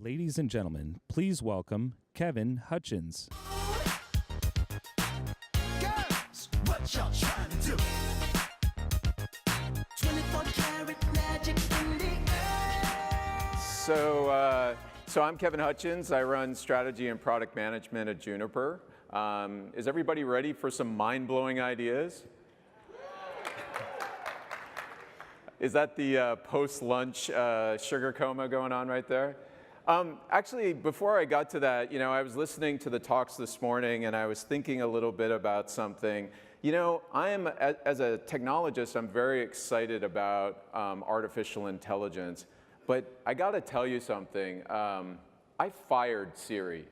Ladies and gentlemen, please welcome Kevin Hutchins. Girls, what y'all trying to do? 24 karat magic in the air. So I'm Kevin Hutchins. I run strategy and product management at Juniper. Is everybody ready for some mind-blowing ideas? Is that the post-lunch sugar coma going on right there? Actually, before I got to that, I was listening to the talks this morning and I was thinking a little bit about something. As a technologist, I'm very excited about artificial intelligence, but I got to tell you something. I fired Siri.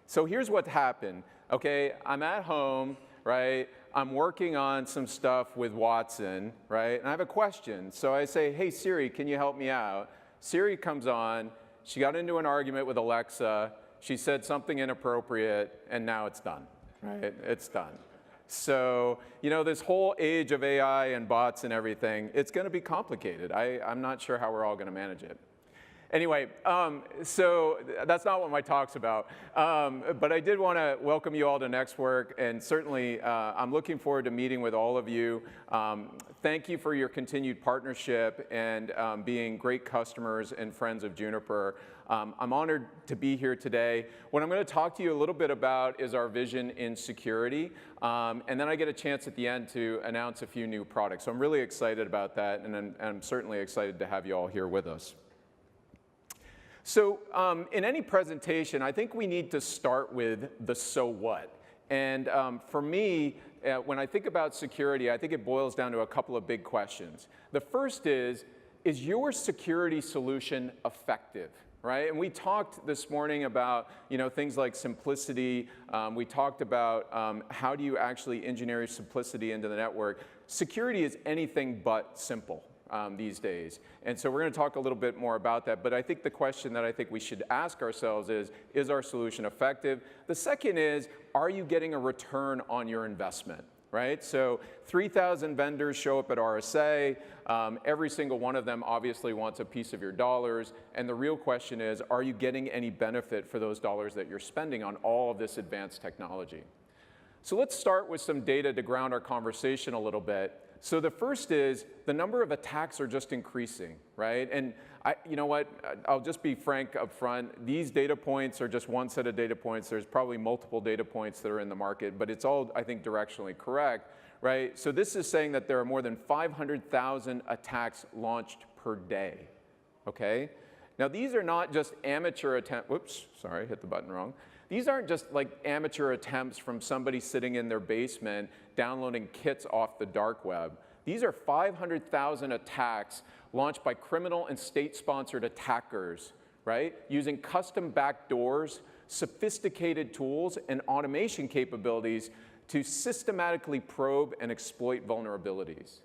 So here's what happened, okay? I'm at home, right? I'm working on some stuff with Watson, right? And I have a question. So I say, hey, Siri, can you help me out? Siri comes on, she got into an argument with Alexa, she said something inappropriate, and now it's done, right? It's done. So, this whole age of AI and bots and everything, it's gonna be complicated. I'm not sure how we're all gonna manage it. Anyway, so that's not what my talk's about. But I did want to welcome you all to NXTWORK, and certainly I'm looking forward to meeting with all of you. Thank you for your continued partnership and being great customers and friends of Juniper. I'm honored to be here today. What I'm going to talk to you a little bit about is our vision in security, and then I get a chance at the end to announce a few new products. So I'm really excited about that, and I'm certainly excited to have you all here with us. So in any presentation, I think we need to start with the so what. And for me, when I think about security, I think it boils down to a couple of big questions. The first is your security solution effective? Right? And we talked this morning about things like simplicity. We talked about how do you actually engineer simplicity into the network. Security is anything but simple these days. And so we're going to talk a little bit more about that. But I think the question that I think we should ask ourselves is our solution effective? The second is, are you getting a return on your investment? Right? So 3,000 vendors show up at RSA. Every single one of them obviously wants a piece of your dollars. And the real question is, are you getting any benefit for those dollars that you're spending on all of this advanced technology? So let's start with some data to ground our conversation a little bit. So the first is the number of attacks are just increasing, right? And you know what? I'll just be frank up front. These data points are just one set of data points. There's probably multiple data points that are in the market, but it's all, I think, directionally correct, right? So this is saying that there are more than 500,000 attacks launched per day, okay? Now these are not just amateur attempts. Whoops, sorry, hit the button wrong. These aren't just like amateur attempts from somebody sitting in their basement downloading kits off the dark web. These are 500,000 attacks launched by criminal and state-sponsored attackers, right? Using custom backdoors, sophisticated tools, and automation capabilities to systematically probe and exploit vulnerabilities.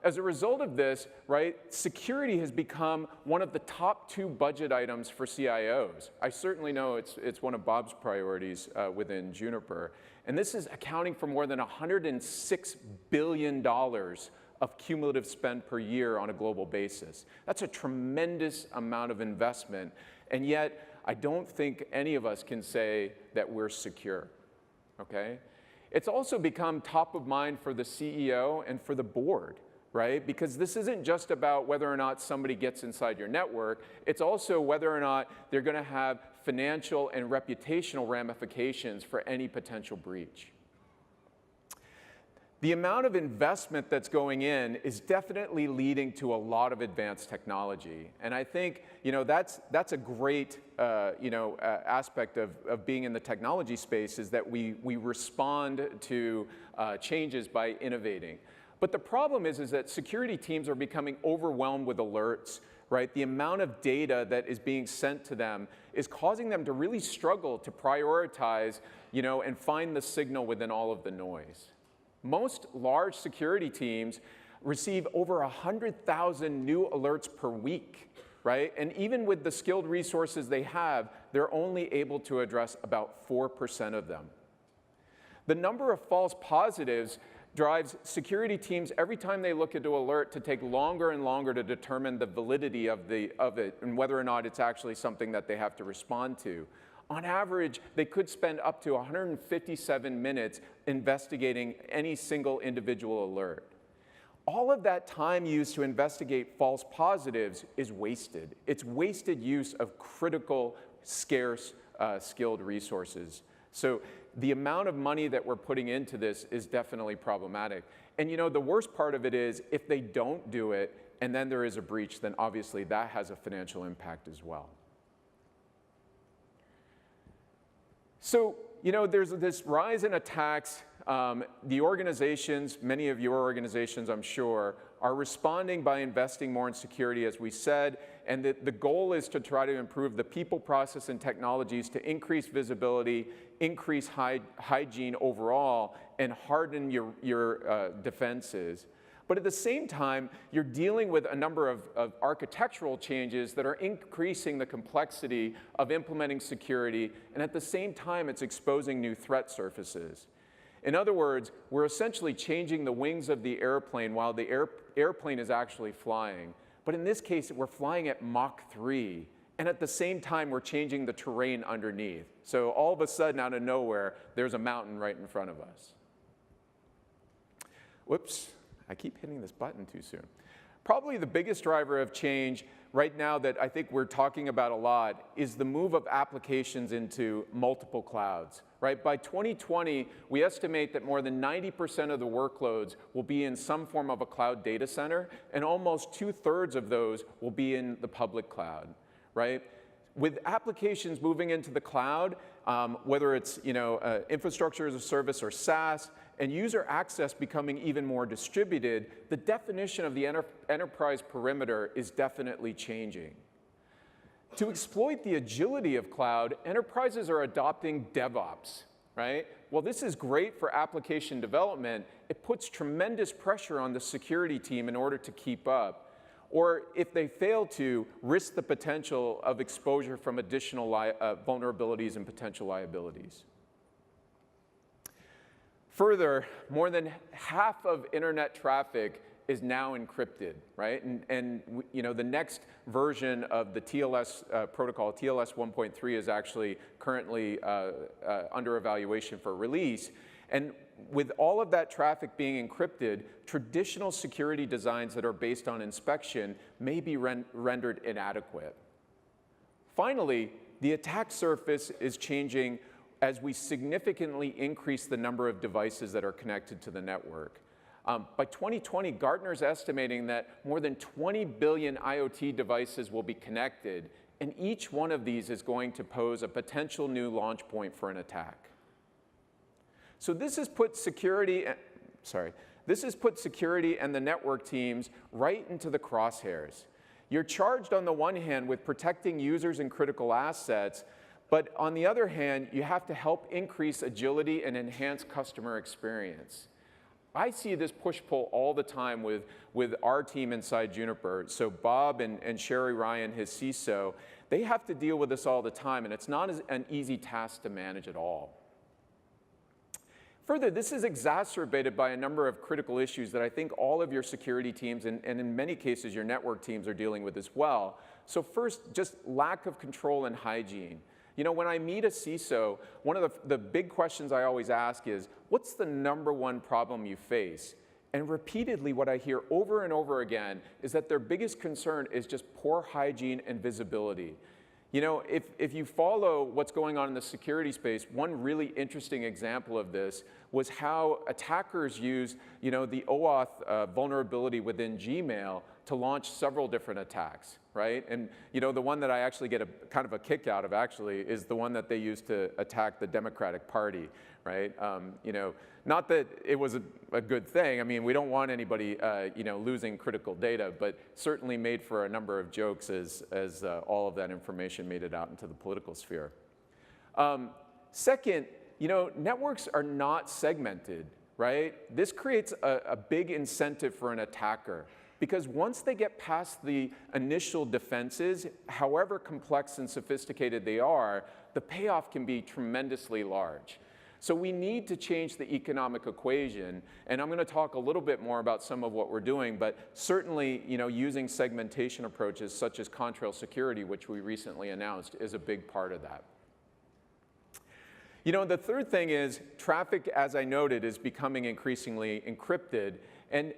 As a result of this, right, security has become one of the top 2 budget items for CIOs. I certainly know it's one of Bob's priorities within Juniper. And this is accounting for more than $106 billion of cumulative spend per year on a global basis. That's a tremendous amount of investment. And yet, I don't think any of us can say that we're secure, okay? It's also become top of mind for the CEO and for the board. Right? Because this isn't just about whether or not somebody gets inside your network, it's also whether or not they're going to have financial and reputational ramifications for any potential breach. The amount of investment that's going in is definitely leading to a lot of advanced technology. And I think that's a great aspect of being in the technology space, is that we respond to changes by innovating. But the problem is that security teams are becoming overwhelmed with alerts, right? The amount of data that is being sent to them is causing them to really struggle to prioritize, and find the signal within all of the noise. Most large security teams receive over 100,000 new alerts per week, right? And even with the skilled resources they have, they're only able to address about 4% of them. The number of false positives drives security teams every time they look into alert to take longer and longer to determine the validity of it and whether or not it's actually something that they have to respond to. On average, they could spend up to 157 minutes investigating any single individual alert. All of that time used to investigate false positives is wasted. It's wasted use of critical, scarce, skilled resources. So the amount of money that we're putting into this is definitely problematic. And you know, the worst part of it is if they don't do it and then there is a breach, then obviously that has a financial impact as well. So, you know, there's this rise in attacks. The organizations, many of your organizations, I'm sure, are responding by investing more in security, as we said, and the goal is to try to improve the people, process, and technologies to increase visibility, increase hygiene overall, and harden your defenses. But at the same time, you're dealing with a number of architectural changes that are increasing the complexity of implementing security, and at the same time, it's exposing new threat surfaces. In other words, we're essentially changing the wings of the airplane while the airplane is actually flying. But in this case, we're flying at Mach 3, and at the same time, we're changing the terrain underneath. So all of a sudden, out of nowhere, there's a mountain right in front of us. Whoops. I keep hitting this button too soon. Probably the biggest driver of change right now that I think we're talking about a lot is the move of applications into multiple clouds, right? By 2020, we estimate that more than 90% of the workloads will be in some form of a cloud data center, and almost 2/3 of those will be in the public cloud, right? With applications moving into the cloud, whether it's infrastructure as a service or SaaS, and user access becoming even more distributed, the definition of the enterprise perimeter is definitely changing. To exploit the agility of cloud, enterprises are adopting DevOps, right? Well, this is great for application development. It puts tremendous pressure on the security team in order to keep up. Or if they fail to, risk the potential of exposure from additional vulnerabilities and potential liabilities. Further, more than half of internet traffic is now encrypted, right? And the next version of the TLS protocol, TLS 1.3, is actually currently under evaluation for release. And with all of that traffic being encrypted, traditional security designs that are based on inspection may be rendered inadequate. Finally, the attack surface is changing as we significantly increase the number of devices that are connected to the network. By 2020, Gartner's estimating that more than 20 billion IoT devices will be connected, and each one of these is going to pose a potential new launch point for an attack. So this has put security and the network teams right into the crosshairs. You're charged on the one hand with protecting users and critical assets, but on the other hand, you have to help increase agility and enhance customer experience. I see this push-pull all the time with our team inside Juniper. So Bob and Sherry Ryan, his CISO, they have to deal with this all the time, and it's not an easy task to manage at all. Further, this is exacerbated by a number of critical issues that I think all of your security teams, and in many cases your network teams, are dealing with as well. So first, just lack of control and hygiene. You know, when I meet a CISO, one of the big questions I always ask is, what's the #1 problem you face? And repeatedly, what I hear over and over again is that their biggest concern is just poor hygiene and visibility. You know, if you follow what's going on in the security space, one really interesting example of this was how attackers used, the OAuth vulnerability within Gmail to launch several different attacks, right? And, the one that I actually get kind of a kick out of, actually, is the one that they used to attack the Democratic Party, right? Not that it was a good thing. I mean, we don't want anybody, losing critical data, but certainly made for a number of jokes as all of that information made it out into the political sphere. Second, networks are not segmented, right? This creates a big incentive for an attacker, because once they get past the initial defenses, however complex and sophisticated they are, the payoff can be tremendously large. So we need to change the economic equation, and I'm going to talk a little bit more about some of what we're doing, but certainly, using segmentation approaches such as contrail security, which we recently announced, is a big part of that. The third thing is traffic, as I noted, is becoming increasingly encrypted. And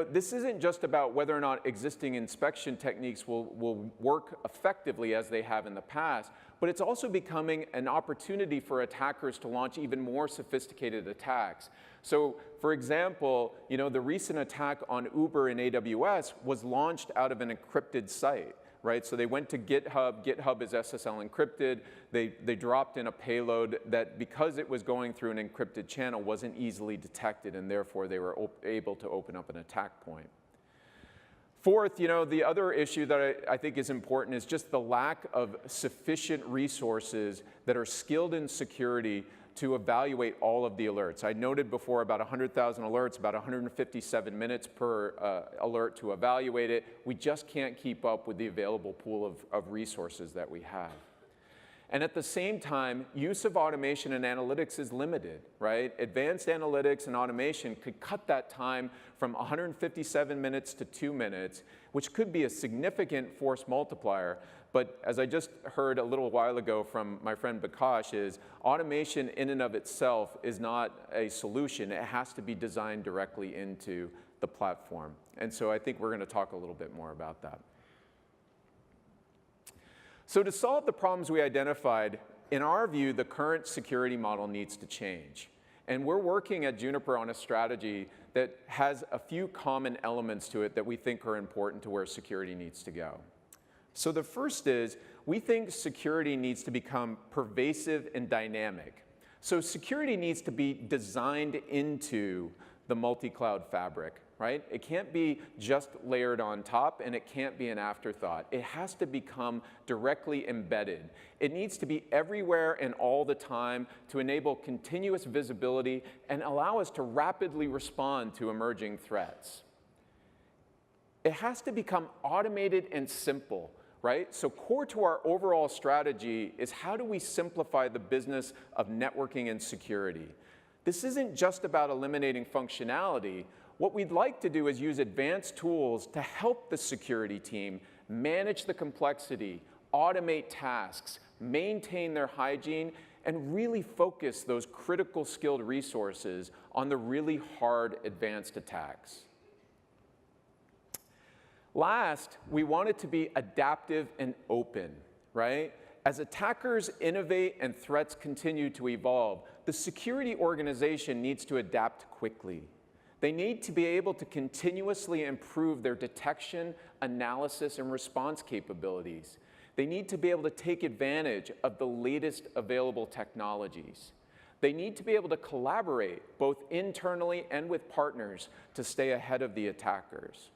this isn't just about whether or not existing inspection techniques will work effectively as they have in the past, but it's also becoming an opportunity for attackers to launch even more sophisticated attacks. So, for example, the recent attack on Uber in AWS was launched out of an encrypted site. Right? So they went to GitHub. GitHub is SSL encrypted. They dropped in a payload that, because it was going through an encrypted channel, wasn't easily detected, and therefore they were able to open up an attack point. Fourth, the other issue that I think is important is just the lack of sufficient resources that are skilled in security to evaluate all of the alerts. I noted before about 100,000 alerts, about 157 minutes per alert to evaluate it. We just can't keep up with the available pool of resources that we have. And at the same time, use of automation and analytics is limited, right? Advanced analytics and automation could cut that time from 157 minutes to 2 minutes, which could be a significant force multiplier. But as I just heard a little while ago from my friend Bakash, is automation in and of itself is not a solution. It has to be designed directly into the platform. And so I think we're going to talk a little bit more about that. So to solve the problems we identified, in our view, the current security model needs to change. And we're working at Juniper on a strategy that has a few common elements to it that we think are important to where security needs to go. So the first is, we think security needs to become pervasive and dynamic. So security needs to be designed into the multi-cloud fabric, right? It can't be just layered on top, and it can't be an afterthought. It has to become directly embedded. It needs to be everywhere and all the time to enable continuous visibility and allow us to rapidly respond to emerging threats. It has to become automated and simple. Right? So core to our overall strategy is, how do we simplify the business of networking and security? This isn't just about eliminating functionality. What we'd like to do is use advanced tools to help the security team manage the complexity, automate tasks, maintain their hygiene, and really focus those critical skilled resources on the really hard advanced attacks. Last, we want it to be adaptive and open, right? As attackers innovate and threats continue to evolve, the security organization needs to adapt quickly. They need to be able to continuously improve their detection, analysis, and response capabilities. They need to be able to take advantage of the latest available technologies. They need to be able to collaborate both internally and with partners to stay ahead of the attackers.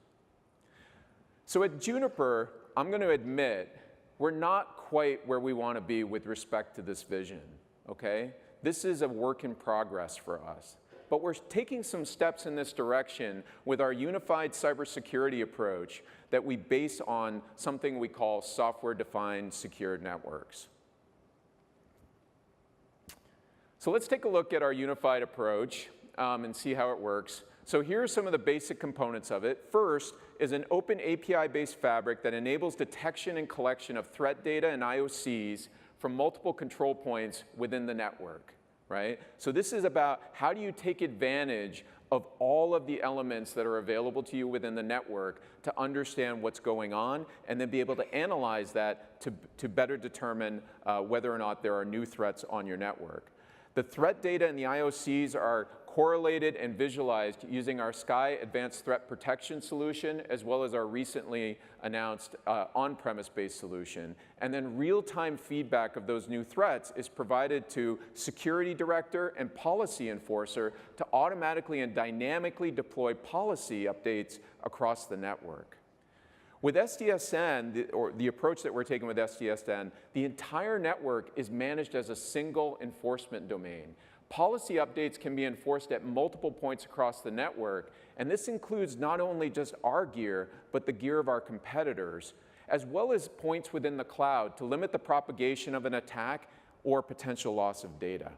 So at Juniper, I'm going to admit, we're not quite where we want to be with respect to this vision, okay? This is a work in progress for us. But we're taking some steps in this direction with our unified cybersecurity approach that we base on something we call software-defined secure networks. So let's take a look at our unified approach and see how it works. So here are some of the basic components of it. First is an open API-based fabric that enables detection and collection of threat data and IOCs from multiple control points within the network, right? So this is about, how do you take advantage of all of the elements that are available to you within the network to understand what's going on, and then be able to analyze that to better determine whether or not there are new threats on your network. The threat data and the IOCs are correlated and visualized using our Sky Advanced Threat Protection solution, as well as our recently announced on-premise-based solution. And then real-time feedback of those new threats is provided to security director and policy enforcer to automatically and dynamically deploy policy updates across the network. With SDSN, or the approach that we're taking with SDSN, the entire network is managed as a single enforcement domain. Policy updates can be enforced at multiple points across the network, and this includes not only just our gear, but the gear of our competitors, as well as points within the cloud to limit the propagation of an attack or potential loss of data.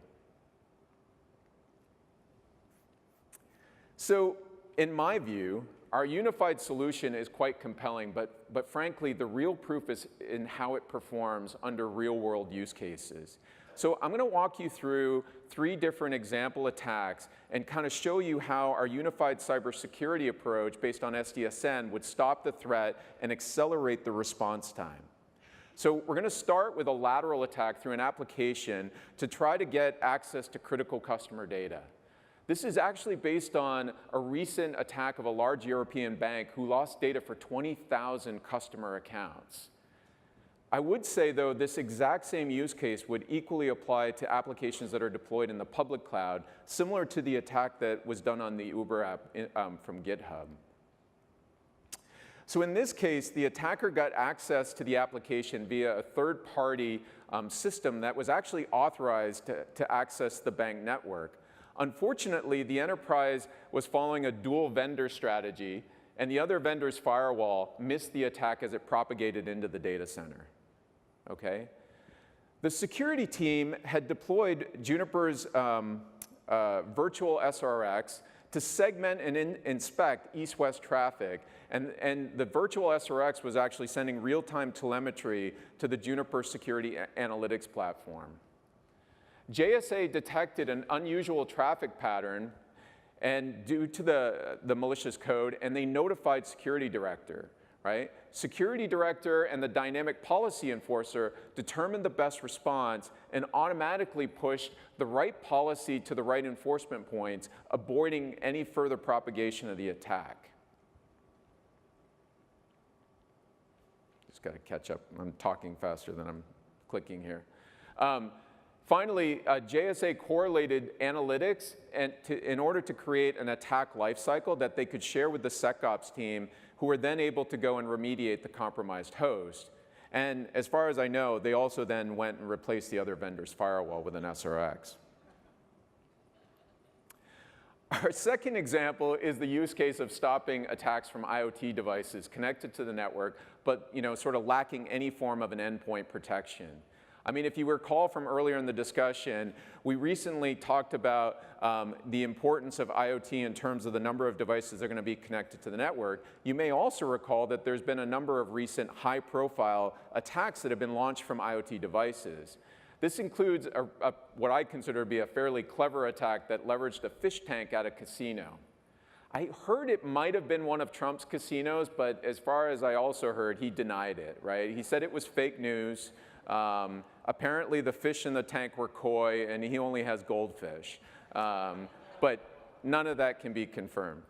So in my view, our unified solution is quite compelling, but frankly, the real proof is in how it performs under real-world use cases. So I'm going to walk you through 3 different example attacks and kind of show you how our unified cybersecurity approach based on SDSN would stop the threat and accelerate the response time. So we're going to start with a lateral attack through an application to try to get access to critical customer data. This is actually based on a recent attack of a large European bank who lost data for 20,000 customer accounts. I would say, though, this exact same use case would equally apply to applications that are deployed in the public cloud, similar to the attack that was done on the Uber app from GitHub. So in this case, the attacker got access to the application via a third-party system that was actually authorized to access the bank network. Unfortunately, the enterprise was following a dual vendor strategy, and the other vendor's firewall missed the attack as it propagated into the data center. Okay? The security team had deployed Juniper's virtual SRX to segment and inspect east-west traffic, and the virtual SRX was actually sending real-time telemetry to the Juniper security analytics platform. JSA detected an unusual traffic pattern and due to the malicious code, and they notified security director, right? Security director and the dynamic policy enforcer determined the best response and automatically pushed the right policy to the right enforcement points, avoiding any further propagation of the attack. Just got to catch up. I'm talking faster than I'm clicking here. Finally, JSA correlated analytics in order to create an attack lifecycle that they could share with the SecOps team, who were then able to go and remediate the compromised host. And as far as I know, they also then went and replaced the other vendor's firewall with an SRX. Our second example is the use case of stopping attacks from IoT devices connected to the network, but sort of lacking any form of an endpoint protection. I mean, if you recall from earlier in the discussion, we recently talked about the importance of IoT in terms of the number of devices that are going to be connected to the network. You may also recall that there's been a number of recent high-profile attacks that have been launched from IoT devices. This includes what I consider to be a fairly clever attack that leveraged a fish tank at a casino. I heard it might have been one of Trump's casinos, but as far as I also heard, he denied it, right? He said it was fake news. Apparently the fish in the tank were koi and he only has goldfish. But none of that can be confirmed.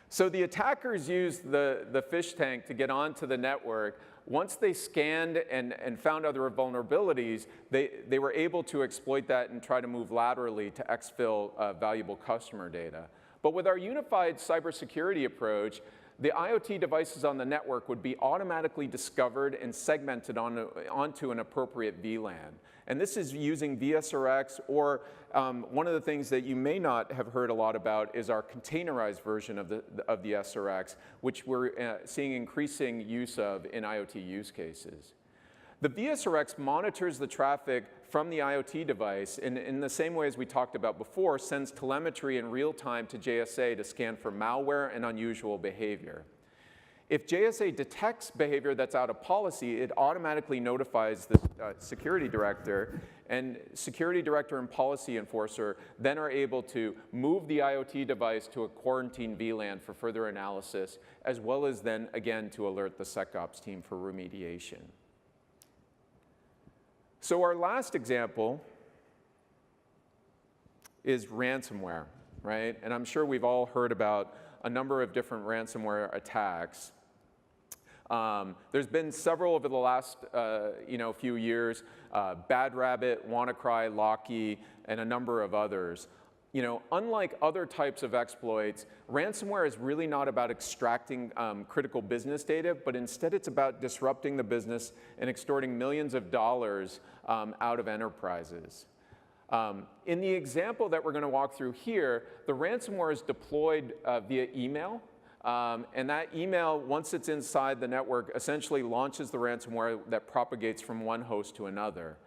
So the attackers used the fish tank to get onto the network. Once they scanned and found other vulnerabilities, they were able to exploit that and try to move laterally to exfil valuable customer data. But with our unified cybersecurity approach, the IoT devices on the network would be automatically discovered and segmented onto an appropriate VLAN. And this is using VSRX, or one of the things that you may not have heard a lot about is our containerized version of the SRX, which we're seeing increasing use of in IoT use cases. The VSRX monitors the traffic from the IoT device and in the same way as we talked about before, sends telemetry in real time to JSA to scan for malware and unusual behavior. If JSA detects behavior that's out of policy, it automatically notifies the security director, and security director and policy enforcer then are able to move the IoT device to a quarantine VLAN for further analysis, as well as then again to alert the SecOps team for remediation. So our last example is ransomware, right? And I'm sure we've all heard about a number of different ransomware attacks. There's been several over the last few years, Bad Rabbit, WannaCry, Locky, and a number of others. Unlike other types of exploits, ransomware is really not about extracting critical business data, but instead it's about disrupting the business and extorting millions of dollars out of enterprises. In the example that we're going to walk through here, the ransomware is deployed via email. And that email, once it's inside the network, essentially launches the ransomware that propagates from one host to another.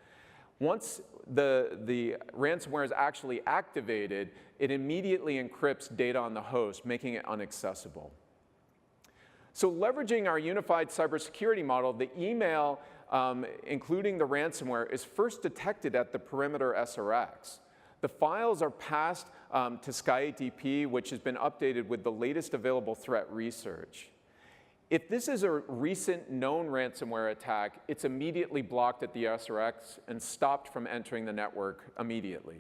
Once the ransomware is actually activated, it immediately encrypts data on the host, making it inaccessible. So leveraging our unified cybersecurity model, the email, including the ransomware, is first detected at the perimeter SRX. The files are passed to SkyATP, which has been updated with the latest available threat research. If this is a recent known ransomware attack, it's immediately blocked at the SRX and stopped from entering the network immediately.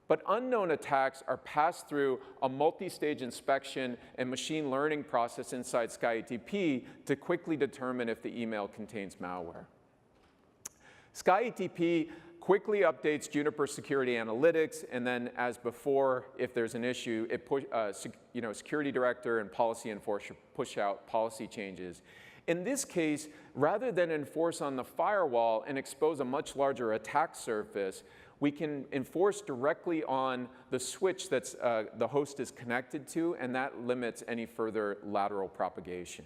But unknown attacks are passed through a multi-stage inspection and machine learning process inside SkyATP to quickly determine if the email contains malware. SkyATP quickly updates Juniper security analytics, and then, as before, if there's an issue, it security director and policy enforcer push out policy changes. In this case, rather than enforce on the firewall and expose a much larger attack surface, we can enforce directly on the switch that's the host is connected to, and that limits any further lateral propagation.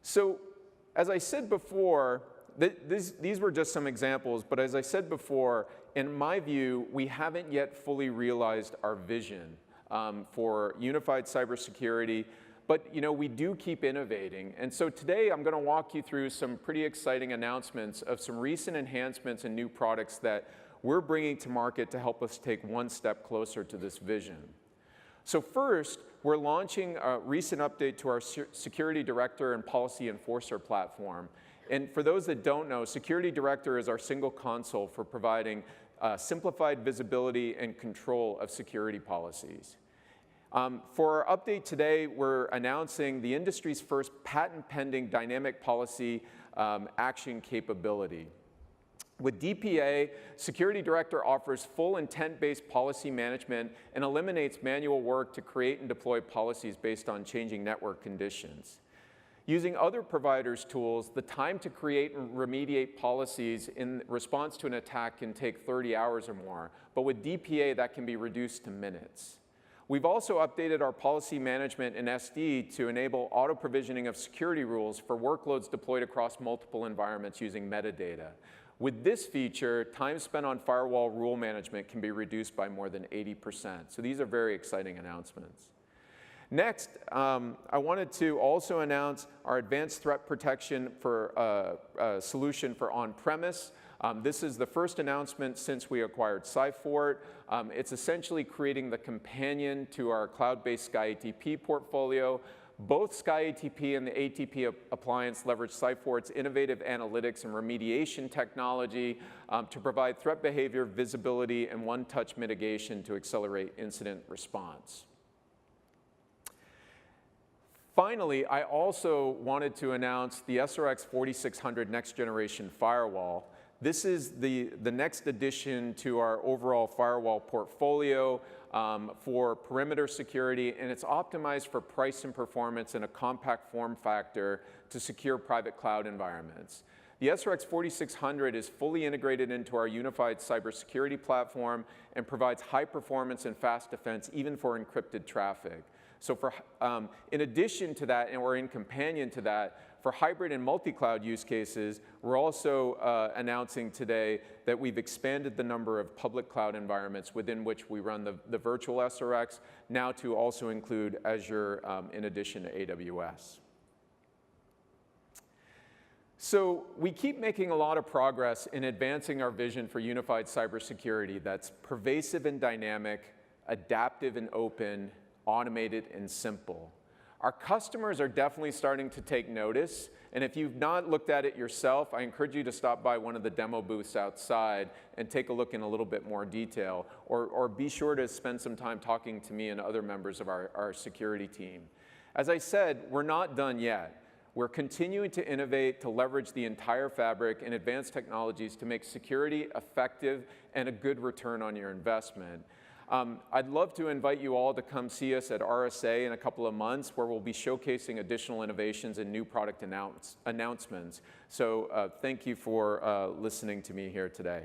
So, as I said before, these were just some examples, but as I said before, in my view, we haven't yet fully realized our vision for unified cybersecurity, but we do keep innovating. And so today I'm going to walk you through some pretty exciting announcements of some recent enhancements and new products that we're bringing to market to help us take one step closer to this vision. So first, we're launching a recent update to our Security Director and Policy Enforcer platform. And for those that don't know, Security Director is our single console for providing simplified visibility and control of security policies. For our update today, we're announcing the industry's first patent-pending dynamic policy action capability. With DPA, Security Director offers full intent-based policy management and eliminates manual work to create and deploy policies based on changing network conditions. Using other providers' tools, the time to create and remediate policies in response to an attack can take 30 hours or more, but with DPA, that can be reduced to minutes. We've also updated our policy management in SD to enable auto-provisioning of security rules for workloads deployed across multiple environments using metadata. With this feature, time spent on firewall rule management can be reduced by more than 80%. So these are very exciting announcements. Next, I wanted to also announce our advanced threat protection for solution for on-premise. This is the first announcement since we acquired Cyfort. It's essentially creating the companion to our cloud-based SkyATP portfolio. Both SkyATP and the ATP appliance leverage Cyfort's innovative analytics and remediation technology to provide threat behavior, visibility, and one-touch mitigation to accelerate incident response. Finally, I also wanted to announce the SRX 4600 next generation firewall. This is the next addition to our overall firewall portfolio for perimeter security, and it's optimized for price and performance in a compact form factor to secure private cloud environments. The SRX 4600 is fully integrated into our unified cybersecurity platform and provides high performance and fast defense even for encrypted traffic. So in addition to that, or in companion to that, for hybrid and multi-cloud use cases, we're also announcing today that we've expanded the number of public cloud environments within which we run the virtual SRX, now to also include Azure in addition to AWS. So we keep making a lot of progress in advancing our vision for unified cybersecurity that's pervasive and dynamic, adaptive and open, automated and simple. Our customers are definitely starting to take notice, and if you've not looked at it yourself, I encourage you to stop by one of the demo booths outside and take a look in a little bit more detail, or be sure to spend some time talking to me and other members of our security team. As I said, we're not done yet. We're continuing to innovate to leverage the entire fabric and advanced technologies to make security effective and a good return on your investment. I'd love to invite you all to come see us at RSA in a couple of months, where we'll be showcasing additional innovations and new product announcements. So thank you for listening to me here today.